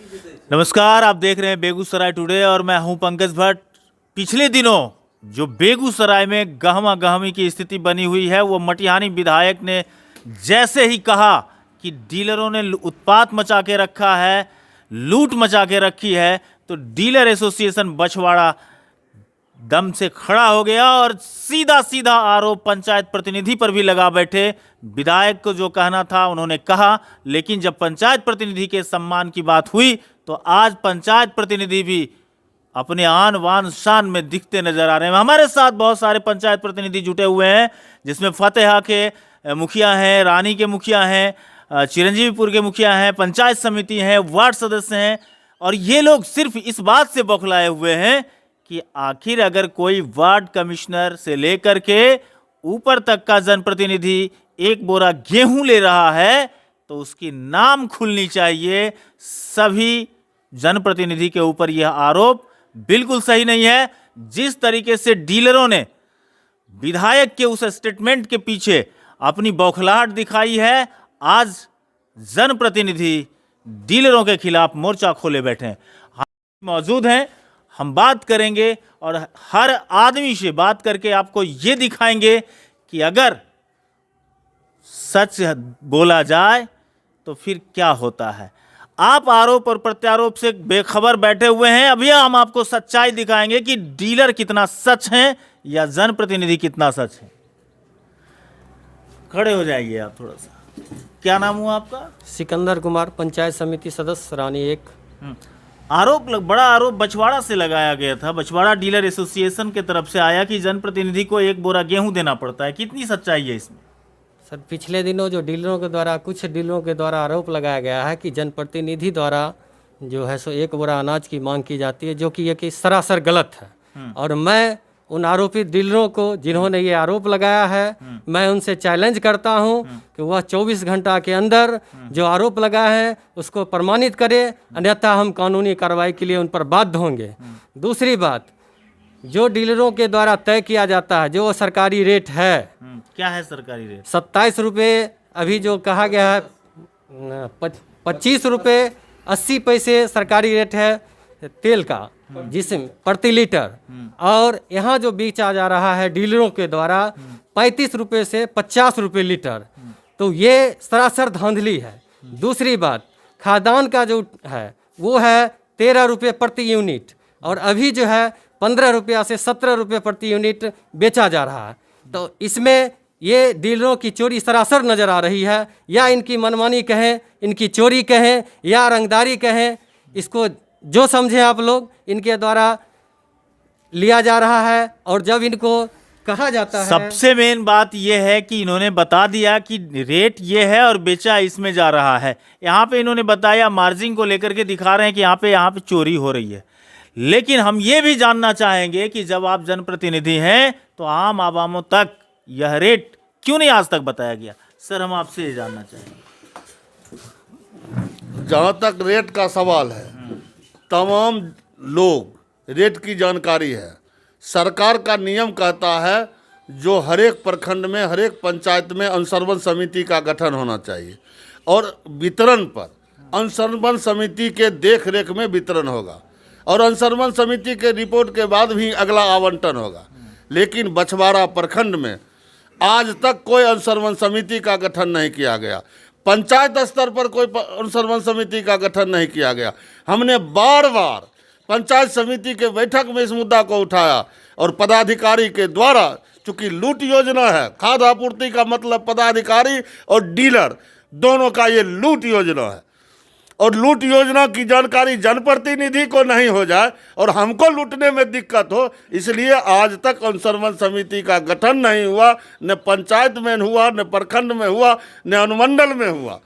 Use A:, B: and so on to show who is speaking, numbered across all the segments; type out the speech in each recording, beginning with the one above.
A: नमस्कार, आप देख रहे हैं बेगूसराय टुडे और मैं हूं पंकज भट्ट। पिछले दिनों जो बेगूसराय में गहमा गहमी की स्थिति बनी हुई है, वो मटिहानी विधायक ने जैसे ही कहा कि डीलरों ने उत्पात मचा के रखा है, लूट मचा के रखी है, तो डीलर एसोसिएशन बछवाड़ा दम से खड़ा हो गया और सीधा सीधा आरोप पंचायत प्रतिनिधि पर भी लगा बैठे। विधायक को जो कहना था उन्होंने कहा, लेकिन जब पंचायत प्रतिनिधि के सम्मान की बात हुई तो आज पंचायत प्रतिनिधि भी अपने आन बान शान में दिखते नजर आ रहे हैं। हमारे साथ बहुत सारे पंचायत प्रतिनिधि जुटे हुए हैं, जिसमें फतेहा के मुखिया हैं, रानी के मुखिया हैं, चिरंजीवीपुर के मुखिया हैं, पंचायत समिति हैं, वार्ड सदस्य हैं। और ये लोग सिर्फ इस बात से बौखलाए हुए हैं कि आखिर अगर कोई वार्ड कमिश्नर से लेकर के ऊपर तक का जनप्रतिनिधि एक बोरा गेहूं ले रहा है तो उसकी नाम खुलनी चाहिए। सभी जनप्रतिनिधि के ऊपर यह आरोप बिल्कुल सही नहीं है। जिस तरीके से डीलरों ने विधायक के उस स्टेटमेंट के पीछे अपनी बौखलाहट दिखाई है, आज जनप्रतिनिधि डीलरों के खिलाफ मोर्चा खोले बैठे हैं। हम मौजूद हैं, हम बात करेंगे और हर आदमी से बात करके आपको ये दिखाएंगे कि अगर सच बोला जाए तो फिर क्या होता है। आप आरोप और प्रत्यारोप से बेखबर बैठे हुए हैं, अभी हम आपको सच्चाई दिखाएंगे कि डीलर कितना सच हैं या जनप्रतिनिधि कितना सच है। खड़े हो जाइए आप थोड़ा सा। क्या नाम हुआ आपका?
B: सिकंदर कुमार, पंचायत समिति सदस्य, रानी 1।
A: बड़ा आरोप बछवाड़ा से लगाया गया था। बछवाड़ा डीलर एसोसिएशन के तरफ से आया कि जनप्रतिनिधि को एक बोरा गेहूं देना पड़ता है। कितनी सच्चाई है इसमें?
B: सर, पिछले दिनों जो कुछ डीलरों के द्वारा आरोप लगाया गया है कि जनप्रतिनिधि द्वारा जो है सो एक बोरा अनाज की मांग की जाती है, जो कि ये कि सरासर गलत है। और मैं उन आरोपित डीलरों को, जिन्होंने ये आरोप लगाया है, मैं उनसे चैलेंज करता हूं कि वह 24 घंटा के अंदर जो आरोप लगाया है उसको प्रमाणित करे, अन्यथा हम कानूनी कार्रवाई के लिए उन पर बाध्य होंगे। दूसरी बात, जो डीलरों के द्वारा तय किया जाता है जो सरकारी रेट है,
A: क्या है सरकारी रेट?
B: 27 रुपये अभी जो कहा गया है, 25 रुपये 80 पैसे सरकारी रेट है तेल का, जिसमें प्रति लीटर। और यहाँ जो बेचा जा रहा है डीलरों के द्वारा 35 रुपये से 50 रुपये लीटर, तो ये सरासर धांधली है। दूसरी बात, खाद्यान्न का जो है वो है 13 रुपये प्रति यूनिट, और अभी जो है 15 रुपया से 17 रुपये प्रति यूनिट बेचा जा रहा है। तो इसमें ये डीलरों की चोरी सरासर नज़र आ रही है, या इनकी मनमानी कहें, इनकी चोरी कहें, या रंगदारी कहें, इसको जो समझें आप लोग, इनके द्वारा लिया जा रहा है। और जब इनको कहा जाता है,
A: सबसे मेन बात यह है कि इन्होंने बता दिया कि रेट ये है और बेचा इसमें जा रहा है। यहाँ पे इन्होंने बताया, मार्जिन को लेकर के दिखा रहे हैं कि यहाँ पे चोरी हो रही है। लेकिन हम ये भी जानना चाहेंगे कि जब आप जनप्रतिनिधि हैं तो आम आवामों तक यह रेट क्यों नहीं आज तक बताया गया? सर, हम आपसे ये जानना चाहेंगे।
C: जहाँ तक रेट का सवाल है, तमाम लोग रेट की जानकारी है। सरकार का नियम कहता है जो हर एक प्रखंड में, हर एक पंचायत में अनुश्रवण समिति का गठन होना चाहिए, और वितरण पर अनुश्रवण समिति के देख रेख में वितरण होगा, और अनुश्रवण समिति के रिपोर्ट के बाद भी अगला आवंटन होगा। लेकिन बछवाड़ा प्रखंड में आज तक कोई अनुश्रवण समिति का गठन नहीं किया गया। पंचायत स्तर पर कोई अनुश्रवण समिति का गठन नहीं किया गया। हमने बार बार पंचायत समिति के बैठक में इस मुद्दा को उठाया, और पदाधिकारी के द्वारा, चूंकि लूट योजना है, खाद्य आपूर्ति का मतलब पदाधिकारी और डीलर दोनों का ये लूट योजना है, और लूट योजना की जानकारी जनप्रतिनिधि को नहीं हो जाए और हमको लूटने में दिक्कत हो, इसलिए आज तक अनुश्रवण समिति का गठन नहीं हुआ। न पंचायत में हुआ, न प्रखंड में हुआ, न अनुमंडल में हुआ।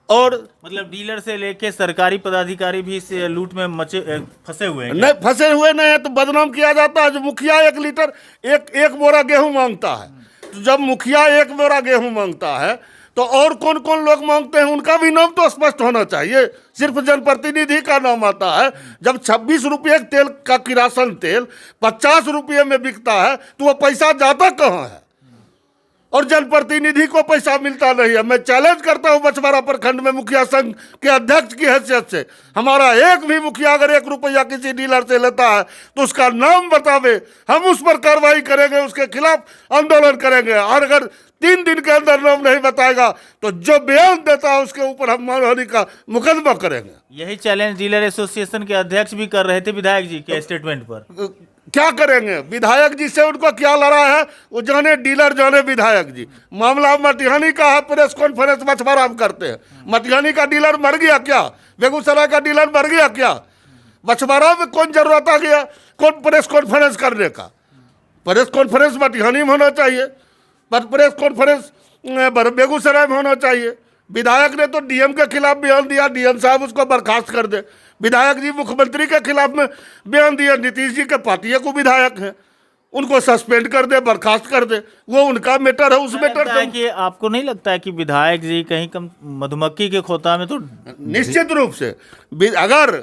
C: और
A: मतलब डीलर से लेके सरकारी पदाधिकारी भी इस लूट में फंसे हुए हैं?
C: नहीं, फंसे हुए नहीं है तो बदनाम किया जाता है। जो मुखिया 1 लीटर एक बोरा गेहूं मांगता है, तो जब मुखिया 1 बोरा गेहूं मांगता है तो और कौन कौन लोग मांगते हैं उनका भी नाम तो स्पष्ट होना चाहिए। सिर्फ जनप्रतिनिधि का नाम आता है। जब 26 रुपये तेल का किरासन तेल 50 रुपये में बिकता है तो वो पैसा जाता कहाँ है? और जनप्रतिनिधि को पैसा मिलता नहीं है। मैं चैलेंज करता हूं बछवाड़ा प्रखंड में मुखिया संघ के अध्यक्ष की हैसियत से, हमारा एक भी मुखिया अगर 1 रुपया किसी डीलर से लेता है तो उसका नाम बतावे, हम उस पर कार्रवाई करेंगे, उसके खिलाफ आंदोलन करेंगे। और अगर 3 दिन के अंदर नाम नहीं बताएगा तो जो बयान देता है उसके ऊपर हम मानहानि का मुकदमा करेंगे।
A: यही चैलेंज डीलर एसोसिएशन के अध्यक्ष भी कर रहे थे विधायक जी के स्टेटमेंट पर।
C: क्या करेंगे? विधायक जी से उनको क्या लड़ा है वो जाने, डीलर जाने विधायक जी। मामला मटिहानी का है, प्रेस कॉन्फ्रेंस बछवाड़ा में करते हैं। मटिहानी का डीलर मर गया क्या? बेगूसराय का डीलर मर गया क्या? बछवाड़ा में कौन जरूरत आ गया कौन प्रेस कॉन्फ्रेंस करने का? प्रेस कॉन्फ्रेंस मटिहानी में होना चाहिए, पर प्रेस कॉन्फ्रेंस बेगूसराय में होना चाहिए। विधायक ने तो डीएम के खिलाफ बयान दिया, डीएम साहब उसको बर्खास्त कर दे। विधायक जी मुख्यमंत्री के खिलाफ में बयान दिया, नीतीश जी के पार्टी को विधायक हैं, उनको सस्पेंड कर दे, बर्खास्त कर दे, वो उनका मैटर है। उस मैटर
A: है कि आपको नहीं लगता है कि विधायक जी कहीं कम मधुमक्खी के खोता में तो
C: निश्चित रूप से अगर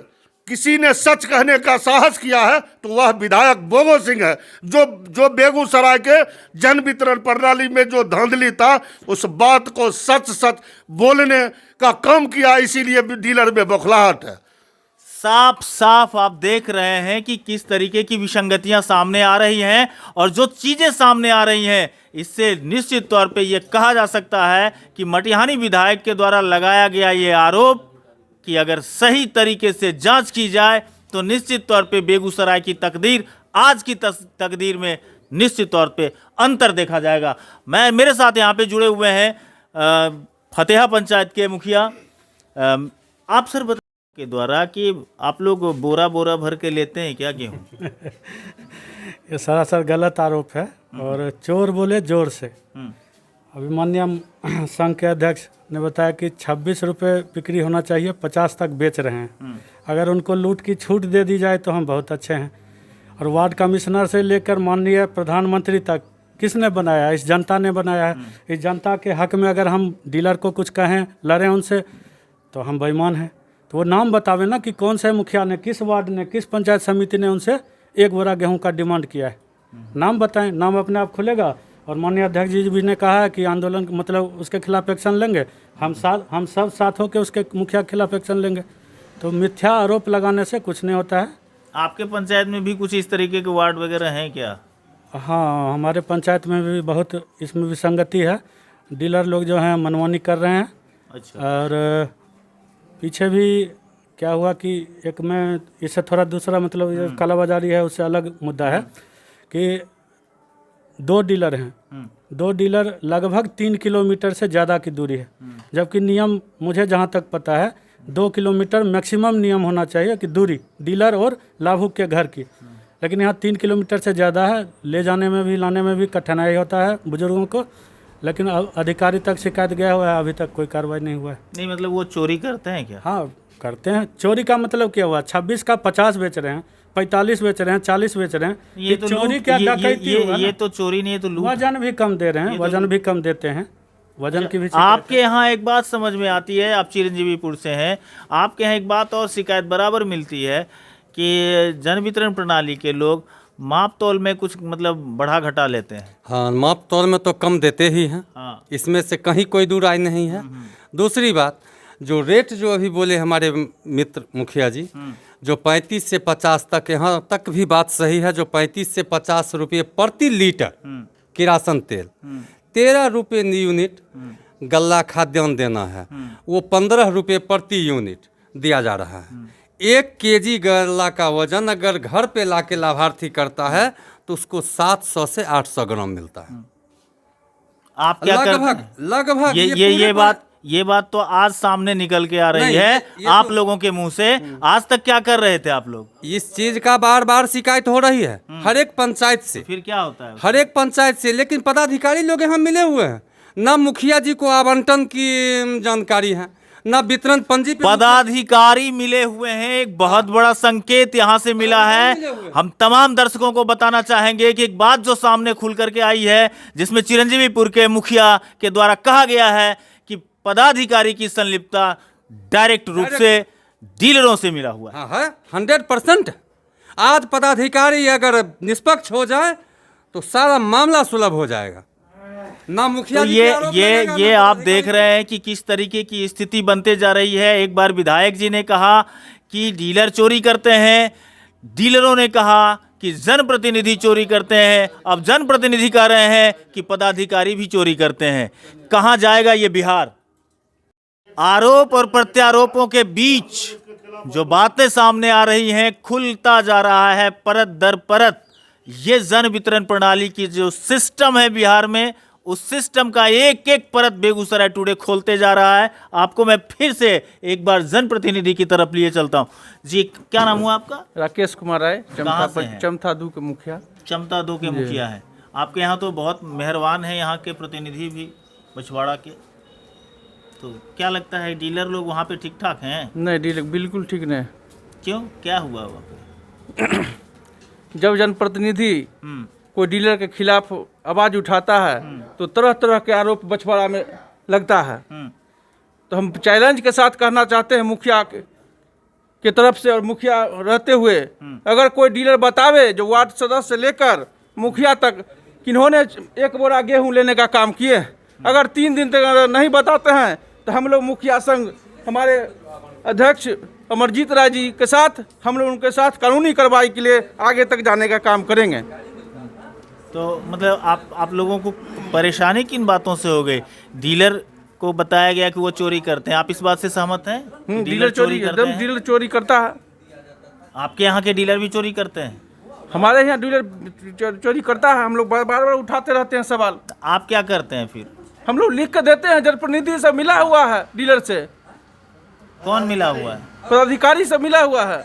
C: किसी ने सच कहने का साहस किया है तो वह विधायक बोगो सिंह है, जो बेगूसराय के जन वितरण प्रणाली में जो धांधली था उस बात को सच बोलने का काम किया, इसीलिए डीलर में बौखलाहट है।
A: साफ साफ आप देख रहे हैं कि किस तरीके की विसंगतियां सामने आ रही हैं, और जो चीजें सामने आ रही हैं इससे निश्चित तौर पे ये कहा जा सकता है कि मटिहानी विधायक के द्वारा लगाया गया ये आरोप कि अगर सही तरीके से जांच की जाए तो निश्चित तौर पे बेगूसराय की तकदीर आज की तकदीर में निश्चित तौर पे अंतर देखा जाएगा। मेरे साथ यहाँ पे जुड़े हुए हैं फतेहा पंचायत के मुखिया। आप सर बता के द्वारा कि आप लोग बोरा बोरा भर के लेते हैं क्या गेहूँ?
D: ये सरासर गलत आरोप है और चोर बोले जोर से। अभी माननीय संघ के अध्यक्ष ने बताया कि 26 रुपये बिक्री होना चाहिए, 50 तक बेच रहे हैं। अगर उनको लूट की छूट दे दी जाए तो हम बहुत अच्छे हैं। और वार्ड कमिश्नर से लेकर माननीय प्रधानमंत्री तक किसने बनाया? इस जनता ने बनाया है। इस जनता के हक में अगर हम डीलर को कुछ कहें, लड़ें उनसे, तो हम बेईमान हैं। तो वो नाम बतावे ना कि कौन से मुखिया ने, किस वार्ड ने, किस पंचायत समिति ने उनसे 1 बोरा गेहूं का डिमांड किया है। नाम बताएं, नाम अपने आप खुलेगा। और माननीय अध्यक्ष जी भी ने कहा है कि आंदोलन मतलब उसके खिलाफ एक्शन लेंगे। हम सब साथ होकर उसके मुखिया के खिलाफ एक्शन लेंगे। तो मिथ्या आरोप लगाने से कुछ नहीं होता है।
A: आपके पंचायत में भी कुछ इस तरीके के वार्ड वगैरह हैं क्या?
D: हाँ, हमारे पंचायत में भी बहुत इसमें विसंगति है। डीलर लोग जो हैं मनमानी कर रहे हैं।
A: अच्छा।
D: और पीछे भी क्या हुआ कि एक में इससे थोड़ा दूसरा मतलब ये कालाबाजारी है, उससे अलग मुद्दा है कि 2 डीलर हैं। 2 डीलर लगभग 3 किलोमीटर से ज़्यादा की दूरी है, जबकि नियम मुझे जहाँ तक पता है 2 किलोमीटर मैक्सिमम नियम होना चाहिए कि दूरी डीलर और लाभुक के घर की। लेकिन यहाँ 3 किलोमीटर से ज़्यादा है, ले जाने में भी लाने में भी कठिनाई होता है बुजुर्गों को। लेकिन अधिकारी तक शिकायत गया हुआ है, अभी तक कोई कार्रवाई नहीं हुआ है।
A: नहीं मतलब वो चोरी करते हैं क्या?
D: हाँ करते हैं। चोरी का मतलब क्या हुआ? 26 का 50 बेच रहे हैं, 45 बेच रहे हैं, 40 बेच रहे हैं।
A: ये तो
D: चोरी
A: लूट,
D: क्या डकैती हुआ ना?
A: ये तो चोरी नहीं, ये तो लूट।
D: वजन भी कम दे रहे हैं, वजन भी कम देते हैं, वजन की भी शिकायत
A: आपके यहाँ एक बात समझ में आती है, आप चिरंजीवीपुर से हैं, आपके यहाँ एक बात और शिकायत बराबर मिलती है कि जन वितरण प्रणाली के लोग माप तोल में कुछ मतलब बढ़ा घटा लेते हैं।
B: हाँ, माप तौल में तो कम देते ही हैं।
A: हाँ।
B: इसमें से कहीं कोई दूर राय नहीं है। दूसरी बात, जो रेट जो अभी बोले हमारे मित्र मुखिया जी, जो 35 से 50 तक, यहाँ तक भी बात सही है, जो 35 से 50 रुपये प्रति लीटर किरासन तेल, 13 रुपये यूनिट गल्ला खाद्यान्न देना है, वो 15 रुपये प्रति यूनिट दिया जा रहा है। 1 केजी गल्ला का वजन अगर घर पे लाके लाभार्थी करता है तो उसको 700 से 800 ग्राम मिलता है।
A: आप क्या करते हैं?
B: लगभग
A: ये बात तो आज सामने निकल के आ रही है आप लोगों के मुंह से। आज तक क्या कर रहे थे आप लोग?
B: इस चीज का बार बार शिकायत हो रही है हर एक पंचायत से।
A: फिर क्या होता है?
B: हर एक पंचायत से, लेकिन पदाधिकारी लोग यहाँ मिले हुए हैं, ना मुखिया जी को आवंटन की जानकारी है, ना वितरण पंजी पे
A: पदाधिकारी मिले हुए हैं। एक बहुत बड़ा संकेत यहाँ से मिला है। हम तमाम दर्शकों को बताना चाहेंगे कि एक बात जो सामने खुल करके आई है, जिसमें चिरंजीवीपुर के मुखिया के द्वारा कहा गया है कि पदाधिकारी की संलिप्तता डायरेक्ट रूप से डीलरों से मिला हुआ है।
B: हाँ, 100%। आज पदाधिकारी अगर निष्पक्ष हो जाए तो सारा मामला सुलभ हो जाएगा। ना मुखिया
A: तो
B: जी पे आरोप लगेगा,
A: ये
B: ना
A: आप
B: पदाधिकारी
A: देख रहे हैं कि किस तरीके की स्थिति बनते जा रही है। एक बार विधायक जी ने कहा कि डीलर चोरी करते हैं, डीलरों ने कहा कि जनप्रतिनिधि चोरी करते हैं, अब जनप्रतिनिधि कह रहे हैं कि पदाधिकारी भी चोरी करते हैं। कहाँ जाएगा ये बिहार? आरोप और प्रत्यारोपों के बीच जो बातें सामने आ रही हैं, खुलता जा रहा है परत दर परत ये जन वितरण प्रणाली की जो सिस्टम है बिहार में, उस सिस्टम का एक एक परत बेगूसराय टुडे खोलते जा रहा है। आपको मैं फिर से एक बार जनप्रतिनिधि की तरफ लिए चलता हूँ। जी, क्या नाम हुआ आपका?
E: राकेश कुमार राय,
A: कहाँ से हैं?
E: चमथा दू के मुखिया।
A: चमता दो के मुखिया हैं। आपके यहाँ तो बहुत मेहरबान है, यहाँ के प्रतिनिधि भी बछवाड़ा के। तो क्या लगता है डीलर लोग वहाँ पे ठीक ठाक हैं?
E: नहीं, डीलर बिल्कुल ठीक नहीं।
A: क्यों, क्या हुआ वहाँ पे?
E: जब जनप्रतिनिधि
A: हम्म,
E: कोई डीलर के खिलाफ आवाज उठाता है तो तरह तरह के आरोप बछवाड़ा में लगता है। तो हम चैलेंज के साथ कहना चाहते हैं मुखिया के तरफ से और मुखिया रहते हुए, अगर कोई डीलर बतावे जो वार्ड सदस्य से लेकर मुखिया तक किन्होंने 1 बोरा गेहूं लेने का काम किए, अगर 3 दिन तक अगर नहीं बताते हैं तो हम लोग मुखिया संघ, हमारे अध्यक्ष अमरजीत राय जी के साथ हम लोग उनके साथ कानूनी कार्रवाई के लिए आगे तक जाने का काम करेंगे।
A: तो मतलब आप लोगों को परेशानी किन बातों से हो गई? डीलर को बताया गया कि वो चोरी करते हैं, आप इस बात से सहमत हैं कि
E: डीलर चोरी
A: करते
E: एकदम
A: हैं?
E: डीलर चोरी करता है।
A: आपके यहाँ के डीलर भी चोरी करते हैं?
E: हमारे यहाँ डीलर चोरी करता है। हम लोग बार बार उठाते रहते हैं सवाल।
A: तो आप क्या करते हैं फिर?
E: हम लोग लिख कर देते हैं, जनप्रतिनिधि से मिला हुआ है, डीलर से,
A: कौन मिला हुआ है?
E: पदाधिकारी से मिला हुआ है।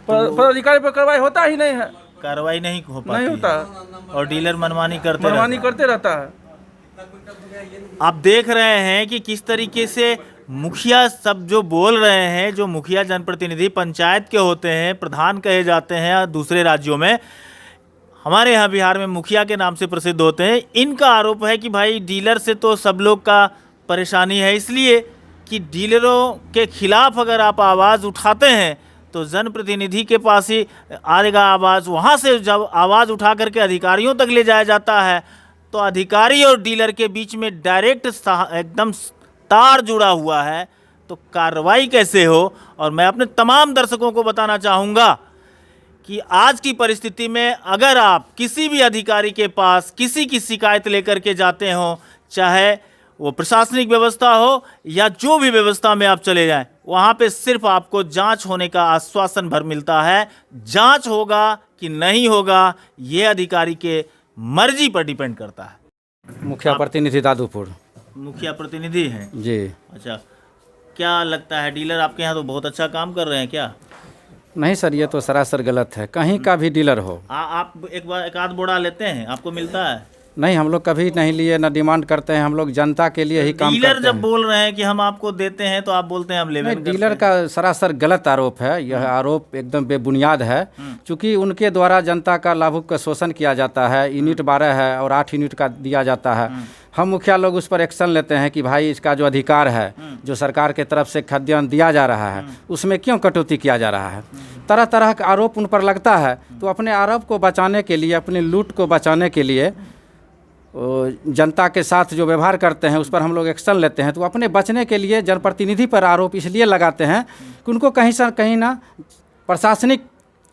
E: पदाधिकारी पर कार्रवाई होता ही नहीं है,
A: कार्रवाई नहीं हो पाती
E: नहीं
A: है।
E: होता,
A: और डीलर मनमानी करते
E: मनमानी
A: रहते
E: करते रहता है।
A: हैं। आप देख रहे हैं कि किस तरीके से मुखिया सब जो बोल रहे हैं, जो मुखिया जनप्रतिनिधि पंचायत के होते हैं, प्रधान कहे जाते हैं दूसरे राज्यों में, हमारे यहाँ बिहार में मुखिया के नाम से प्रसिद्ध होते हैं। इनका आरोप है कि भाई डीलर से तो सब लोग का परेशानी है, इसलिए कि डीलरों के खिलाफ अगर आप आवाज़ उठाते हैं तो जनप्रतिनिधि के पास ही आएगा आवाज़। वहाँ से जब आवाज़ उठा करके अधिकारियों तक ले जाया जाता है तो अधिकारी और डीलर के बीच में डायरेक्ट एकदम तार जुड़ा हुआ है, तो कार्रवाई कैसे हो? और मैं अपने तमाम दर्शकों को बताना चाहूँगा कि आज की परिस्थिति में अगर आप किसी भी अधिकारी के पास किसी की शिकायत लेकर के जाते हो, चाहे वो प्रशासनिक व्यवस्था हो या जो भी व्यवस्था में आप चले जाएं, वहाँ पे सिर्फ आपको जांच होने का आश्वासन भर मिलता है। जांच होगा कि नहीं होगा ये अधिकारी के मर्जी पर डिपेंड करता है।
B: मुखिया प्रतिनिधि दादूपुर।
A: मुखिया प्रतिनिधि हैं?
B: जी।
A: अच्छा, क्या लगता है डीलर आपके यहाँ तो बहुत अच्छा काम कर रहे हैं क्या?
B: नहीं सर, ये तो सरासर गलत है। कहीं का भी डीलर हो,
A: आप एक बार एक आध बोरा लेते हैं, आपको मिलता है?
B: नहीं, हम लोग कभी नहीं लिए, ना डिमांड करते हैं। हम लोग जनता के लिए ही काम
A: डीलर
B: करते
A: जब
B: हैं।
A: बोल रहे हैं कि हम आपको देते हैं तो आप बोलते हैं हम लेवे
B: नहीं,
A: में करते
B: डीलर
A: हैं।
B: का सरासर गलत आरोप है। यह आरोप एकदम बेबुनियाद है, क्योंकि उनके द्वारा जनता का लाभुक का शोषण किया जाता है। यूनिट 12 है और 8 यूनिट का दिया जाता है। हम मुखिया लोग उस पर एक्शन लेते हैं कि भाई इसका जो अधिकार है, जो सरकार के तरफ से खाद्यान्न दिया जा रहा है, उसमें क्यों कटौती किया जा रहा है। तरह तरह का आरोप उन पर लगता है, तो अपने आरोप को बचाने के लिए, अपने लूट को बचाने के लिए जनता के साथ जो व्यवहार करते हैं उस पर हम लोग एक्शन लेते हैं। तो अपने बचने के लिए जनप्रतिनिधि पर आरोप इसलिए लगाते हैं कि उनको कहीं से कहीं ना प्रशासनिक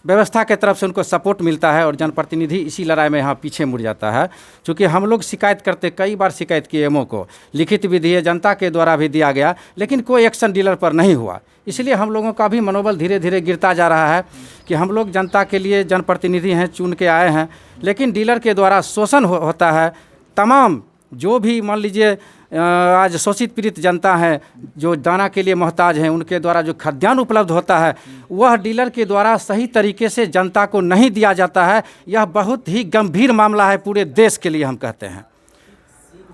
B: व्यवस्था के तरफ से उनको सपोर्ट मिलता है और जनप्रतिनिधि इसी लड़ाई में यहाँ पीछे मुड़ जाता है। क्योंकि हम लोग शिकायत करते, कई बार शिकायत किए, एमओ को लिखित भी दिए, जनता के द्वारा भी दिया गया, लेकिन कोई एक्शन डीलर पर नहीं हुआ। इसलिए हम लोगों का भी मनोबल धीरे धीरे गिरता जा रहा है कि हम लोग जनता के लिए जनप्रतिनिधि हैं, चुन के आए हैं, लेकिन डीलर के द्वारा शोषण होता है। तमाम जो भी मान लीजिए आज शोषित पीड़ित जनता है, जो दाना के लिए मोहताज हैं, उनके द्वारा जो खाद्यान्न उपलब्ध होता है वह डीलर के द्वारा सही तरीके से जनता को नहीं दिया जाता है। यह बहुत ही गंभीर मामला है पूरे देश के लिए, हम कहते हैं।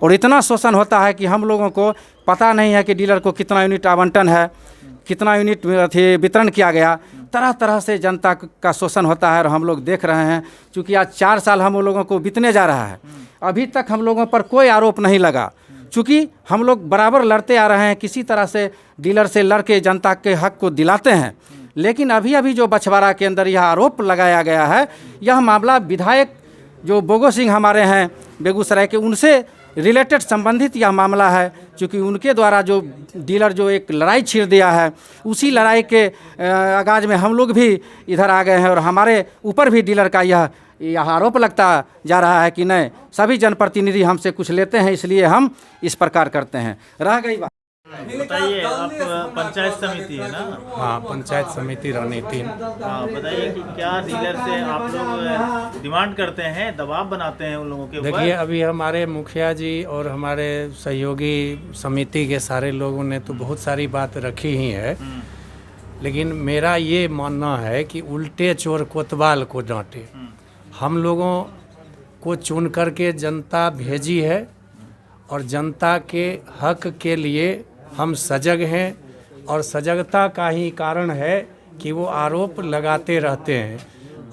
B: और इतना शोषण होता है कि हम लोगों को पता नहीं है कि डीलर को कितना यूनिट आवंटन है, कितना यूनिट वितरण किया गया। तरह तरह से जनता का शोषण होता है और हम लोग देख रहे हैं। चूँकि आज 4 साल हम लोगों को बीतने जा रहा है, अभी तक हम लोगों पर कोई आरोप नहीं लगा। चूँकि हम लोग बराबर लड़ते आ रहे हैं, किसी तरह से डीलर से लड़ के जनता के हक को दिलाते हैं। लेकिन अभी अभी जो बछवाड़ा के अंदर यह आरोप लगाया गया है, यह मामला विधायक
F: जो बोगो सिंह हमारे हैं बेगूसराय के, उनसे रिलेटेड संबंधित यह मामला है, क्योंकि उनके द्वारा जो डीलर जो एक लड़ाई छेड़ दिया है, उसी लड़ाई के आगाज में हम लोग भी इधर आ गए हैं और हमारे ऊपर भी डीलर का यह आरोप लगता जा रहा है कि नहीं सभी जनप्रतिनिधि हमसे कुछ लेते हैं, इसलिए हम इस प्रकार करते हैं। रह गई बात,
A: बताइए, आप पंचायत समिति है ना?
G: हाँ, पंचायत समिति रणनीति।
A: हाँ, बताइए कि क्या डीलर से आप लोग डिमांड करते हैं, दबाव बनाते हैं उन लोगों के ऊपर?
G: देखिए, अभी हमारे मुखिया जी और हमारे सहयोगी समिति के सारे लोगों ने तो बहुत सारी बात रखी ही है, लेकिन मेरा ये मानना है कि उल्टे चोर कोतवाल को डांटे। हम लोगों को चुन करके जनता भेजी है और जनता के हक के लिए हम सजग हैं, और सजगता का ही कारण है कि वो आरोप लगाते रहते हैं।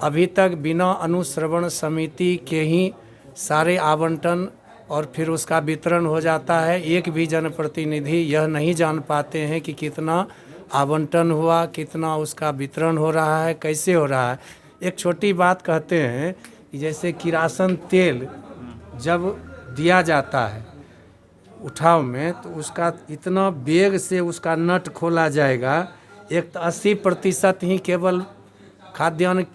G: अभी तक बिना अनुश्रवण समिति के ही सारे आवंटन और फिर उसका वितरण हो जाता है। एक भी जनप्रतिनिधि यह नहीं जान पाते हैं कि कितना आवंटन हुआ, कितना उसका वितरण हो रहा है, कैसे हो रहा है। एक छोटी बात कहते हैं कि जैसे किरासन तेल जब दिया जाता है उठाव में, तो उसका इतना वेग से उसका नट खोला जाएगा, एक तो 80% ही केवल खाद्यान्न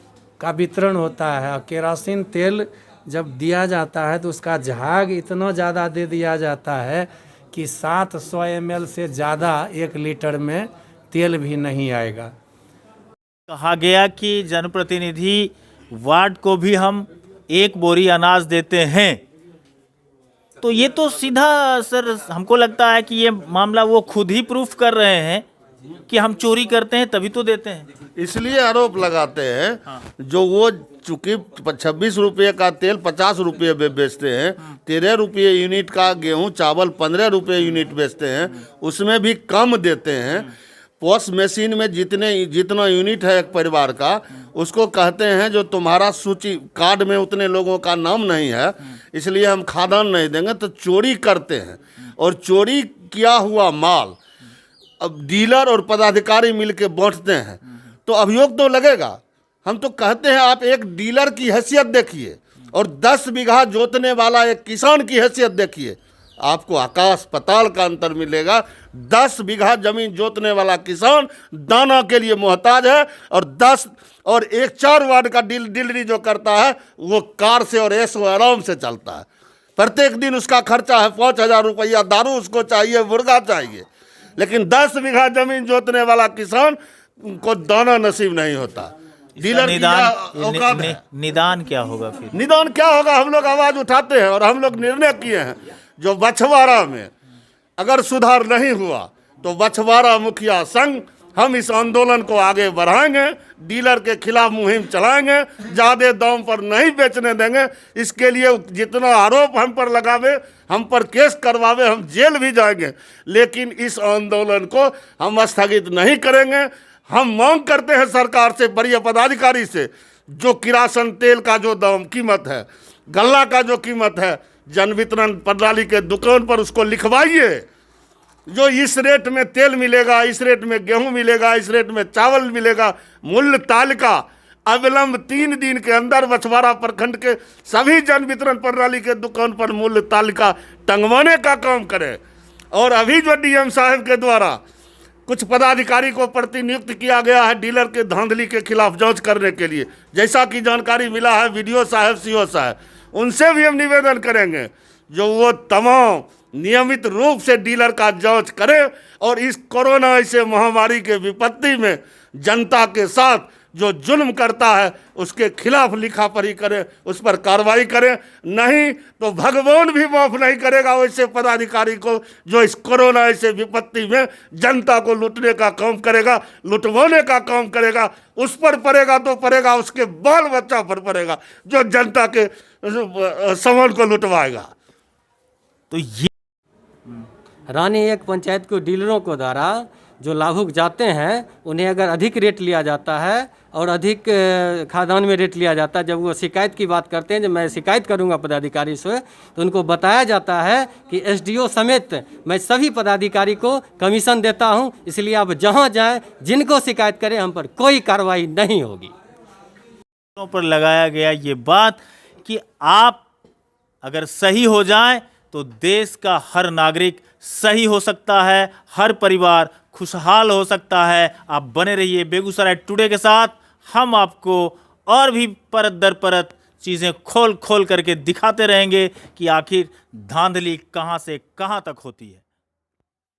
G: का वितरण होता है, और केरोसिन तेल जब दिया जाता है तो उसका झाग इतना ज़्यादा दे दिया जाता है कि 700 ml से ज़्यादा 1 लीटर में तेल भी नहीं आएगा।
A: कहा गया कि जनप्रतिनिधि वार्ड को भी हम 1 बोरी अनाज देते हैं, तो ये तो सीधा सर हमको लगता है कि ये मामला वो खुद ही प्रूफ कर रहे हैं कि हम चोरी करते हैं तभी तो देते हैं,
C: इसलिए आरोप लगाते हैं। जो वो चूंकि 26 रुपये का तेल 50 रुपये में बेचते हैं, 13 रुपये यूनिट का गेहूं चावल 15 रुपये यूनिट बेचते हैं, उसमें भी कम देते हैं। पॉस मशीन में जितना यूनिट है एक परिवार का, उसको कहते हैं जो तुम्हारा सूची कार्ड में उतने लोगों का नाम नहीं है, इसलिए हम खाद्यान्न नहीं देंगे, तो चोरी करते हैं। और चोरी किया हुआ माल अब डीलर और पदाधिकारी मिलके बांटते हैं, तो अभियोग तो लगेगा। हम तो कहते हैं आप एक डीलर की हैसियत देखिए और 10 बीघा जोतने वाला एक किसान की हैसियत देखिए, आपको आकाश पताल का अंतर मिलेगा। 10 बीघा जमीन जोतने वाला किसान दाना के लिए मोहताज है, और 4 वार्ड का डीलरी जो करता है वो कार से और ऐशो आराम से चलता है। प्रत्येक दिन उसका खर्चा है 5000 रुपया, दारू उसको चाहिए, मुर्गा चाहिए। लेकिन 10 बीघा जमीन जोतने वाला किसान को दाना नसीब नहीं होता। डीलर
A: निदान क्या होगा फिर?
C: निदान क्या होगा? हम लोग आवाज उठाते हैं और हम लोग निर्णय किए हैं, जो बछवाड़ा में अगर सुधार नहीं हुआ तो बछवाड़ा मुखिया संघ हम इस आंदोलन को आगे बढ़ाएंगे, डीलर के खिलाफ मुहिम चलाएंगे, ज़्यादा दाम पर नहीं बेचने देंगे। इसके लिए जितना आरोप हम पर लगावे, हम पर केस करवावे, हम जेल भी जाएंगे, लेकिन इस आंदोलन को हम स्थगित नहीं करेंगे। हम मांग करते हैं सरकार से, बड़े पदाधिकारी से, जो किरासन तेल का जो दाम कीमत है, गल्ला का जो कीमत है, जन वितरण प्रणाली के दुकान पर उसको लिखवाइए। जो इस रेट में तेल मिलेगा, इस रेट में गेहूं मिलेगा, इस रेट में चावल मिलेगा, मूल्य तालिका अविलंब 3 दिन के अंदर बछवाड़ा प्रखंड के सभी जन वितरण प्रणाली के दुकान पर मूल्य तालिका टंगवाने का काम करें। और अभी जो डीएम साहब के द्वारा कुछ पदाधिकारी को प्रतिनियुक्त किया गया है डीलर के धांधली के खिलाफ जांच करने के लिए, जैसा कि जानकारी मिला है वीडियो साहब, सीओ साहब, उनसे भी हम निवेदन करेंगे जो वो तमाम नियमित रूप से डीलर का जांच करें और इस कोरोना ऐसे महामारी के विपत्ति में जनता के साथ जो जुल्म करता है उसके खिलाफ लिखापढ़ी करें, उस पर कार्रवाई करें। नहीं तो भगवान भी माफ नहीं करेगा वैसे पदाधिकारी को जो इस कोरोना ऐसे विपत्ति में जनता को लूटने का काम करेगा, लुटवाने का काम करेगा। उस पर पड़ेगा तो पड़ेगा, उसके बाल बच्चा पर पड़ेगा जो जनता के सामान को लुटवाएगा।
A: तो ये
B: रानी एक पंचायत को डीलरों को द्वारा जो लाभुक जाते हैं उन्हें अगर अधिक रेट लिया जाता है और अधिक खाद्यान्न में रेट लिया जाता है, जब वो शिकायत की बात करते हैं, जब मैं शिकायत करूंगा पदाधिकारी से, तो उनको बताया जाता है कि एसडीओ समेत मैं सभी पदाधिकारी को कमीशन देता हूं, इसलिए आप जहां जाएं जिनको शिकायत करें हम पर कोई कार्रवाई नहीं होगी।
A: पर लगाया गया ये बात क्योंकि आप अगर सही हो जाएं तो देश का हर नागरिक सही हो सकता है, हर परिवार खुशहाल हो सकता है। आप बने रहिए बेगूसराय टुडे के साथ। हम आपको और भी परत दर परत चीज़ें खोल खोल करके दिखाते रहेंगे कि आखिर धांधली कहां से कहां तक होती है।